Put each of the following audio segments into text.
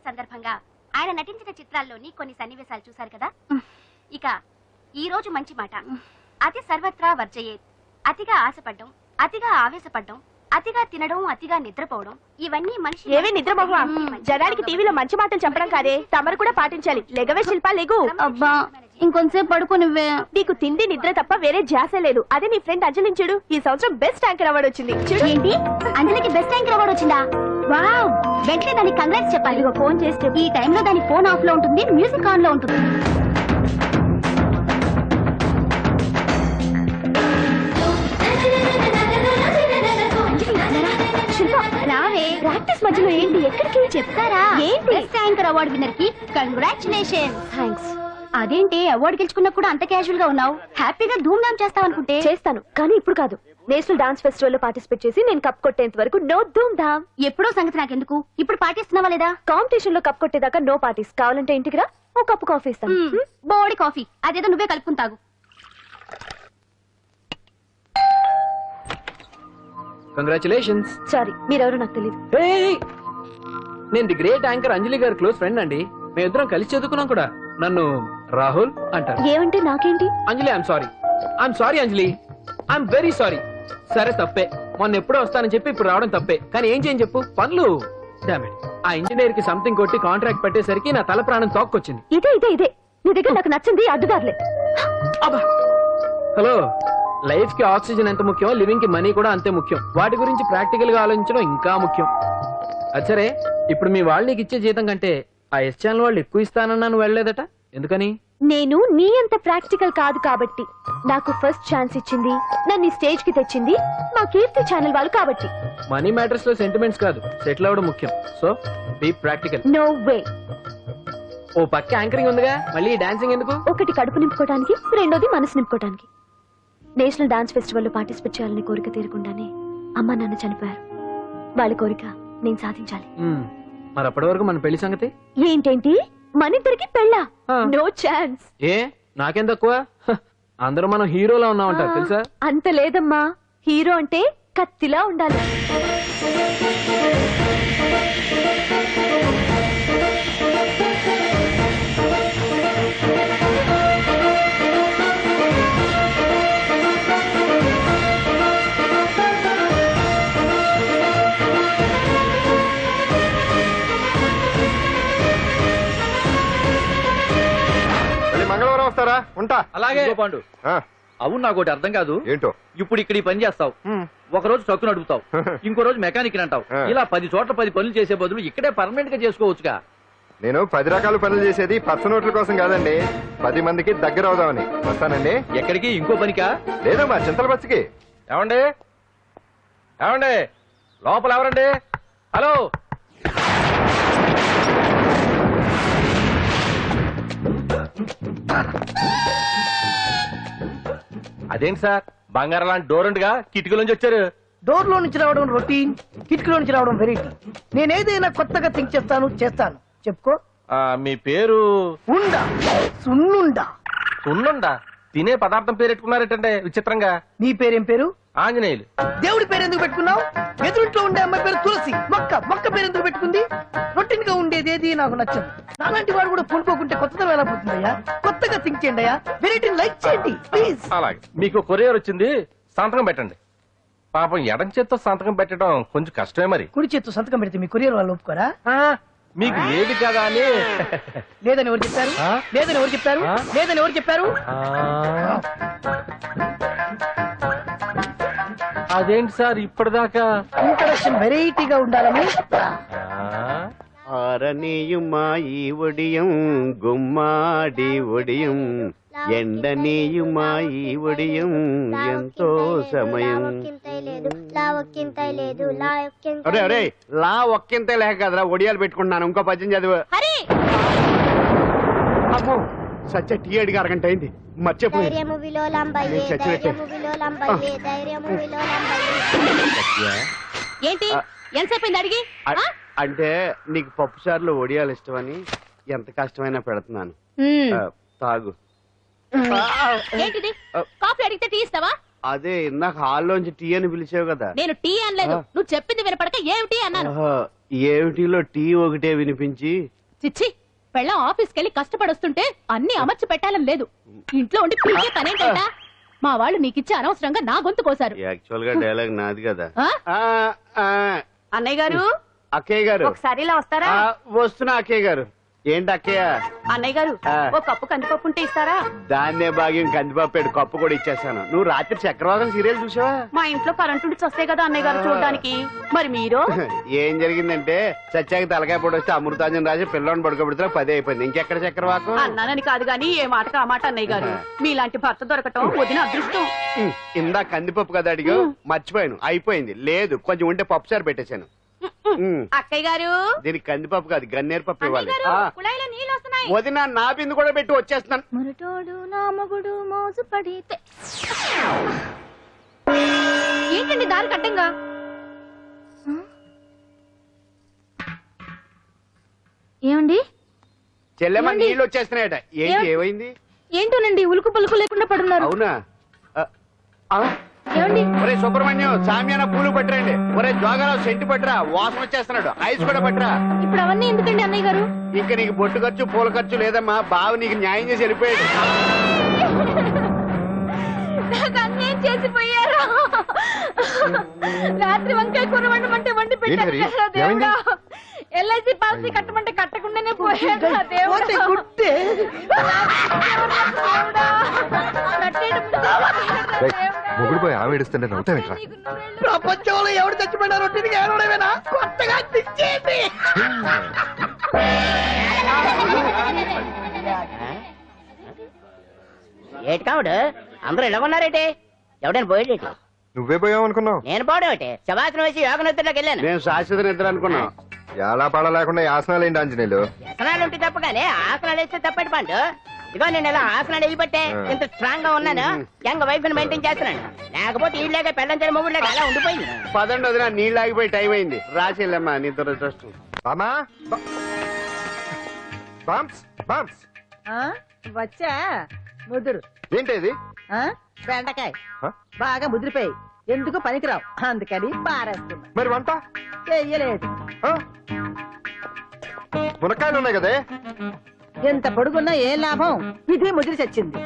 సందర్భంగా ఆయన నటించిన చిత్రాల్లోని కొన్ని సన్నివేశాలు చూశారు కదా. ఇక ఈ రోజు మంచి మాట. అతి సర్వత్రా వర్జయేత్. అతిగా ఆశపడ్డం, అతిగా ఆవేశపడ్డం, అతిగా తినడం, అతిగా నిద్రపోవడం, ఇవన్నీ మనిషి ఏవే నిద్రమోహ. జనానికి టీవీలో మంచి మాటలు చెప్పడం కాదే, తమరు కూడా పాటించాలి. లెగవే శిల్ప, లెగు. అబ్బా ఇంకొంతసేపు పడుకోనివ్వే. నీకు తిండి నిద్ర తప్ప వేరే ధ్యాస లేదు. అదే నీ ఫ్రెండ్ అంజలిని చూడు, ఈ సంవత్సరం బెస్ట్ యాంకర్ అవార్డు వచ్చింది. ఏంటి, అంజలికి బెస్ట్ యాంకర్ అవార్డు వచ్చిందా? వావ్, వెంటనే దానికి కంగ్రాట్స్ చెప్పాలి. ఫోన్ చేస్తే ఈ టైంలో దాని ఫోన్ ఆఫ్ లో ఉంటుంది, మ్యూజిక్ ఆన్ లో ఉంటుంది. రావే, ప్రాక్టీస్ మధ్యలో ఏంటి, ఎక్కడికి చెప్తారా? ఏంటి, బెస్ట్ యాంకర్ అవార్డు విన్నర్ కి కంగ్రాచులేషన్. థ్యాంక్స్. అదేంటి, అవార్డు గెలుచుకున్నా కూడా అంత క్యాజువల్ గా ఉన్నావు? హ్యాపీగా ధూమ్ ధామ్ చేస్తావు అనుకుంటే. చేస్తాను, కానీ ఇప్పుడు కాదు. నేషనల్ డాన్స్ ఫెస్టివల్ లో పార్టిసిపేట్ చేసి నేను కప్ కొట్టేంత వరకు నో ధూమ్ ధామ్. ఎప్పుడో సంగతి నాకెందుకు, ఇప్పుడు పాటిస్తున్నావా లేదా? కాంపిటీషన్ లో కప్ కొట్టేదాకా నో పార్టీస్. కావాలంటే ఇంటికి రా, ఓ కప్పు కాఫీ ఇస్తాను. బోడి కాఫీ, అదేదో నువ్వే కలుపుకుని తాగు. కంగ్రాచులేషన్స్. సారీ, మీరెవరో నాకు తెలియదు. నేను ది గ్రేట్ యాంకర్ అంజలి గారి క్లోజ్ ఫ్రెండ్ అండి. మేమిద్దరం కలిసి చదువుకున్నాం కూడా. నన్ను రాహుల్ అంటారు. ఏమంటే నాకేంటి? Anjali, I'm sorry Anjali, I'm very sorry. సరే తప్పే, మొన్న ఎప్పుడో వస్తానని చెప్పి ఇప్పుడు రావడం తప్పే. కానీ ఏం చేయని చెప్పు, పనులు. ఆ ఇంజనీర్ కి సంథింగ్ కొట్టి కాంట్రాక్ట్ పెట్టేసరికి నా తల ప్రాణం తోక్కొచ్చింది. ఇదే నీ దగ్గర నాకు నచ్చింది అడ్డుదారులే. హలో, లైఫ్ కి ఆక్సిజన్ ఎంత ముఖ్యం, లివింగ్ కి మనీ కూడా అంతే ముఖ్యం. వాటి గురించి ప్రాక్టికల్ గా ఆలోచించడం ఇంకా ముఖ్యం. అచ్చరే, ఇప్పుడు మీ వాళ్ళు నీకు ఇచ్చే జీతం కంటే ఆ ఎస్ ఛానల్ వాళ్ళు ఎక్కువ ఇస్తానన్నా నువ్వు వెళ్ళలేదట, ఎందుకని? నేను నీ అంత ప్రాక్టికల్ కాదు కాబట్టి. నాకు ఫస్ట్ ఛాన్స్ ఇచ్చింది, నన్ను స్టేజ్ కి తెచ్చింది మా కీర్తి ఛానల్ వాళ్ళు కాబట్టి. మనీ మ్యాటర్స్ లో సెంటిమెంట్స్ కాదు, సెటిల్ అవ్వడం ముఖ్యం. So be practical. No way. ఓ పక్క యాంకరింగ్ ఉందిగా, మళ్ళీ డాన్సింగ్ ఎందుకు? ఒకటి కడుపు నింపుకోవడానికి, రెండోది మనసు నింపుకోవడానికి. నేషనల్ డాన్స్ ఫెస్టివల్ లో పార్టిసిపేట్ చేయాలని కోరిక తీరకుండానే అమ్మ నాన్న చనిపోయారు. వాళ్ళ కోరిక నేను సాధించాలి. మరి అప్పటి వరకు మన పెళ్లి సంగతి ఏంటేంటి, మనిద్దరికి పెళ్ళా? No chance. ఏ నాకేం తక్కువ? అందరూ మనం హీరోలా ఉన్నామంటారు తెలుసా? అంత లేదమ్మా, హీరో అంటే కత్తిలా ఉండాలి. మంగళవారం వస్తారా? ఉంటా. అలాగే పాండు. అవును, నాకు ఒకటి అర్థం కాదు. ఏంటో? ఇప్పుడు ఇక్కడ ఈ పని చేస్తావు, ఒక రోజు ట్రక్కు నడుపుతావు, ఇంకో రోజు మెకానిక్ అంటావు. ఇలా 10 చోట్ల 10 పనులు చేసే బదులు ఇక్కడే పర్మనెంట్ గా చేసుకోవచ్చుగా. నేను 10 రకాల పనులు చేసేది పచ్చ నోట్ల కోసం కాదండి, 10 మందికి దగ్గర అవుదామని. వస్తానండి. ఎక్కడికి? ఇంకో పనికా? లేదా మా చింతల బస్సుకి. ఏమండి ఏమండి, లోపల ఎవరండి? హలో, అదేంటి సార్, బంగారం లాంటి డోర్ ఉండగా కిటికీ నుంచి వచ్చారు? డోర్ లో నుంచి రావడం రొటీన్, కిటికీలో నుంచి రావడం వెరైటీ. నేనేదైనా కొత్తగా థింక్ చేస్తాను. చెప్పుకో. మీ పేరు? ఉండా, సున్నుండా. సున్నుండా? తినే పదార్థం పేరు పెట్టుకున్నారేటంటే విచిత్రంగా. నీ పేరేం పేరు? ఆంజనేయులు. దేవుడి పేరు ఎందుకు పెట్టుకున్నావు? ఎదురుంట్లో ఉండే అమ్మాయి పేరు తులసి. మొక్క పేరు ఎందుకు పెట్టుకుంది? రొటీన్ గా ఉండేది ఏది నాకు నచ్చదు. నాలాంటి వాడు కూడా పూనుకోకుంటే కొత్తదనం ఎలా పోతుందయ్యా? కొత్తగా థింక్ చేయండి అయ్యా, వెరైటీని లైక్ చేయండి ప్లీజ్. అలాగే, మీకు కొరియర్ వచ్చింది, సంతకం పెట్టండి. పాపం ఎడం చేత్తో సంతకం పెట్టడం కొంచెం కష్టమే. మరి కుడి చేత్తు సంతకం పెడితే మీ కొరియర్ వాళ్ళు ఒప్పుకోరా? మీకు లేదు కదా అని. లేదని ఎవరు చెప్పారు? లేదని ఎవరు చెప్పారు? లేదని ఎవరు చెప్పారు? అదేంటి సార్ ఇప్పటిదాకా ఇంట్రడక్షన్ వెరైటీగా ఉండాలని. ఆరనీయుమా ఈ ఒడియం గుమ్మాడి ఒడియం, ఎండనీయుమా ఈ ఒడియం ఎంతో సమయం. అరే అరే, లా ఒక్కింతే లేక కదరా ఒడియాలు పెట్టుకుంటున్నాను. ఇంకో పద్యం చదువు. అమ్మో, సత్య టీ అడిగి అరగంట అయింది, మర్చిపోయి. ఏంటి, ఎంతసేపు అడిగి? అంటే నీకు పప్పు సార్లు ఒడియాలు ఇష్టమని ఎంత కష్టమైనా పెడుతున్నాను, తాగు. ఏంటిది, కాఫీ అడిగితే టీ ఇస్తావా? అదే ఇందాక హాల్లోంచి టీ అని పిలిచావు కదా. నేను టీ అనలేదు, నువ్వు చెప్పింది వినపడక ఏమిటి అన్నాను. ఏమిటిలో టీ ఒకటే వినిపించి. చిచ్చి, పెళ్ళం ఆఫీస్కి వెళ్ళి కష్టపడొస్తుంటే అన్ని అమర్చి పెట్టాలని లేదు. ఇంట్లో ఉండి పీకే పనేంటంట. మా వాళ్ళు నీకిచ్చి అనవసరంగా నా గొంతు కోసారు. యాక్చువల్ గా డైలాగ్ నాది కదా. అన్నయ్య గారు, అక్కయ్య గారు ఒకసారి ఇలా వస్తారా? వస్తున్నా అక్కయ్య గారు. ఏంటి అక్కయ్య? అన్నయ్య గారు, ఒక కప్పు కందిపప్పు ఉంటే ఇస్తారా? దాన్నే భాగ్యం కందిపప్పాడు కప్పు కూడా ఇచ్చేసాను. నువ్వు రాత్రి చక్రవాకం సీరియల్ చూసావా? మా ఇంట్లో కరెంటు వస్తే కదా అన్నయ్య గారు చూడడానికి. మరి మీరు? ఏం జరిగిందంటే సత్యాకి తలకాయ పొడి వస్తే అమృతాంజన్ రాజు పిల్లని పడుకోబెడితే 10 అయిపోయింది. ఇంకెక్కడ చక్రవాకం? అన్నానని కాదు గాని ఏ మాటకు ఆ మాట అన్నయ్య గారు. మీలాంటి భర్త దొరకటం వదిన అదృష్టం. ఇందా కందిపప్పు కదా అడిగా, మర్చిపోయాను. అయిపోయింది. లేదు కొంచెం ఉంటే పప్పు సార్ పెట్టేశాను. అక్కయ్య గారు, దీనికి కందిపప్పు కాదు గన్నేరు పప్పు ఇవ్వాలి. కుళాయిలో నీళ్ళు వస్తున్నాయి. వదిన నా బిందు కూడా పెట్టి వచ్చేస్తున్నాను. మురటోడు నా మగుడు మోజు పడితే. ఏంటండి దారి కట్టంగా? ఏమండి? చెల్లెమ్మ నీళ్ళు వచ్చేస్తున్నాయట. ఏంటి ఏమైంది? ఏంటోనండి ఉలుకు పలుకు లేకుండా పడున్నారు. అవునా? ఏమండి? ఒరే సుబ్రహ్మణ్యం, సామ్యాన పూలు పట్టరండి. ఒరే జోగారావు సెంటు పట్టరా, వాసన వచ్చేస్తున్నాడు. ఐస్ కూడా పట్టరా. ఇప్పుడు అవన్నీ ఎందుకండి అన్నయ్య గారు? ఇంకా నీకు బొట్టు ఖర్చు పూల ఖర్చు లేదమ్మా. బావ నీకు న్యాయం చేసి వెళ్ళిపోయాడు. నాకు అన్యాయం చేసిపోయారు. రాత్రి వంకాయ కూర వండమంటే వండి పెట్టారు కదా దేవుడా. ఎల్ఐసి పాలసీ కట్టమంటే కట్టకుండానే పోయాడు దేవుడా. గుట్టే మొగుడు పోయి ఆమె ఏడుస్తుంటే నవ్వుతావేట్రా? ప్రపంచంలో ఎవరు చచ్చిపోయినా రొట్టెని ఏడవడమేనా? కొత్తగా తెచ్చేయండి. ఏటి కావుడు అందరూ ఇలా ఉన్నారేటి? ఎవడైనా పోయేటి? నువ్వే పోయావు అనుకున్నావు. నేను పోవడేటి? శవాసనం వేసి యోగ నిద్రలోకి వెళ్ళాను. నేను శాశ్వత నిద్ర అనుకున్నాను. ఎలా పాడ లేకుండా యాసనాలు ఏంటి ఆంజనేయులు? వ్యసనాలు ఉంటే తప్ప కానీ ఆసనాలు వేస్తే తప్పటి పండు. ఇదిగో నేను ఇలా ఆసనాలు వేయబట్టే ఇంత స్ట్రాంగ్ గా ఉన్నాను. యంగ్ వైఫ్ ని మెయింటైన్ చేస్తున్నాను. లేకపోతే ఈ లేక పెళ్ళంచని మొగుడు లేక అలా ఉండిపోయింది. పదండి వదిన, నీళ్ళు ఆగిపోయి టైం అయింది. రాసేళ్ళమ్మా నీ దురదృష్టం. బామా బామ్స్ బామ్స్ వచ్చా ముదురు ఏంటి బెండకాయ ఆ? బాగా ముదిరిపోయి ఎందుకు పనికిరావు, అందుకని పారేస్తున్నా. మరి వంట చెయ్యలేదు. ఆ? మునక్కాయలు ఉన్నాయి కదే. ఎంత పొడుగున్నా ఏం లాభం, ఇది ముదిరి చచ్చింది.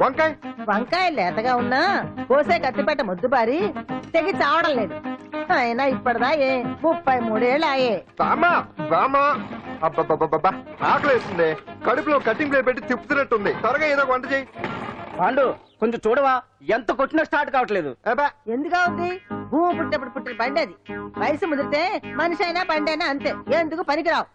వంకాయ వంకాయ లేతగా ఉన్నా కోసే కత్తిపేట ముద్దుబారి తెగి చావడం లేదు. అయినా ఇప్పటిదా 33 ఏళ్ళు ఆయే. బామా బామా అబ్బబ్బబ్బబ్బా ఆకలి వేస్తుంది. కడుపులో కటింగ్ ప్లేట్ పెట్టి తిప్పుతున్నట్టుంది. త్వరగా ఏదో వంట చేయి. పాండు కొంచెం చూడవా, ఎంత కొట్టినా స్టార్ట్ కావట్లేదు. ఎందుగా ఉంది? భూమి పుట్టినప్పుడు పుట్టిన బండి అది. వయసు ముదిరితే మనిషి అయినా బండి అయినా అంతే, ఎందుకు పనికిరావు.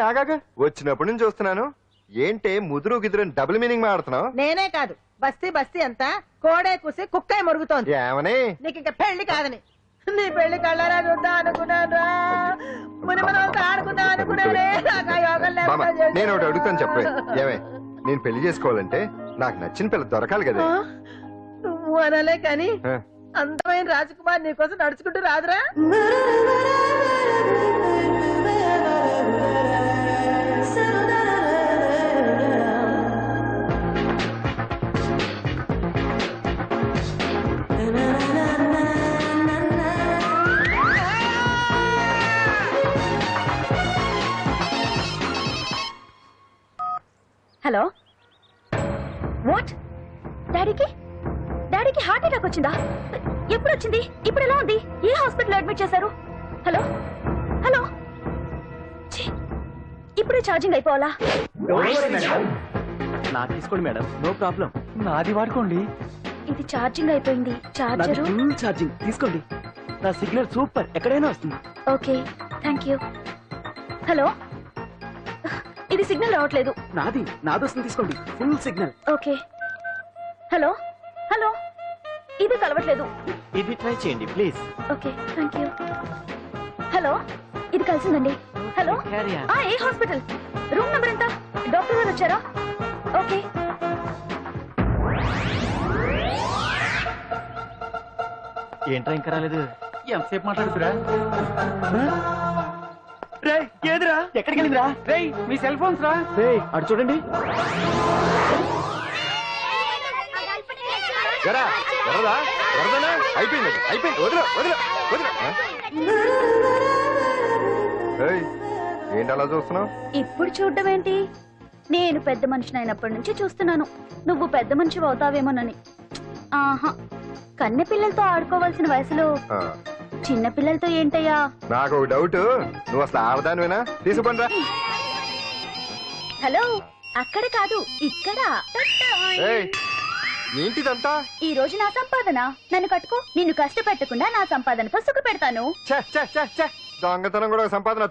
ఆగాగా వచ్చినప్పటి నుంచి చూస్తున్నాను. ఏంటే ముదురు గిదురు డబుల్ మీనింగ్ మాడుతున్నావు? నేనే కాదు, బస్తీ బస్తీ అంతా కోడే కూసి కుక్కే మొరుగుతోంది. ఏమని? నీకు ఇంకా పెళ్లి కాదని. నీ పెళ్లి కళ్ళరా చూద్దాం అనుకున్నాను. మునిమనంతా ఆడుకుందాం అనుకున్నానే. నాకు ఆ యోగం బామ్మ, లేకుండా నేను ఒకటి అడుగుతాను చెప్పే. చేశారు. ఏమే, నేను పెళ్లి చేసుకోవాలంటే నాకు నచ్చిన పిల్ల దొరకాలి కదా. నువ్వు అనలే కాని ఆ. అందమైన రాజకుమార్ నీకోసం నడుచుకుంటూ రాదురా. Hello, what? డాడీకి హార్ట్ అటాక్ వచ్చిందా? ఎప్పుడు వచ్చింది? ఇప్పుడు ఎలా ఉంది? ఏ హాస్పిటల్ అడ్మిట్ చేశారు? హలో హలో, ఛీ, ఇప్పుడే ఛార్జింగ్ అయిపోవాలా? నాకు తీసుకోండి మేడం, నో ప్రాబ్లం. నాది వాడుకోండి. ఇది ఛార్జింగ్ అయిపోయింది. చార్జరు ఫుల్ ఛార్జింగ్ తీసుకోండి. నా సిగ్నల్ సూపర్, ఎక్కడైనా వస్తుంది. Okay, thank you. హలో, ఇది సిగ్నల్ రావట్లేదు. నాది వస్తుంది, తీసుకోండి. Full signal. Okay. Hello hello, ఇది కలవట్లేదు. ఇది ట్రై చేయండి please. Okay, thank you. Hello, ఇది కలిసిందండి. హలో, ఏ హాస్పిటల్? రూమ్ నెంబర్ ఎంత? డాక్టర్ గారు వచ్చారా? ఓకే. ఏంట్రా ఇంకా రాలేదు? ఎంతసేపు మాట్లాడుతురా? ఏదిరా? ఎక్కడికి వెళ్ళిందిరా? మీ సెల్ ఫోన్స్ రా. అటు చూడండి. ఎరా ఎర్రదా ఎర్రదనా అయిపోయింది అయిపోయింది వదిలే వదిలే వదిలే ఏయ్, ఏంటి అలా చూస్తున్నావు? ఇప్పుడు చూడడం ఏంటి? నేను పెద్ద మనిషిని అయినప్పటి నుంచి చూస్తున్నాను నువ్వు పెద్ద మనిషి అవుతావేమోనని. ఆహా, కన్నె పిల్లలతో ఆడుకోవాల్సిన వయసులో చిన్న పిల్లలతో ఏంటయ్యా? నాకు ఒక డౌట్, నువ్వు అసలు ఆడదానివేనా? తీసుకుంటా. హలో, అక్కడ కాదు ఇక్కడ. ఏంటిదంతా? ఈ రోజు నా సంపాదన, నన్ను కట్టుకో. నిన్ను కష్టపెట్టకుండా నా సంపాదనతో సుఖ పెడతాను. దొంగతనం కూడా ఒక సంపాదన.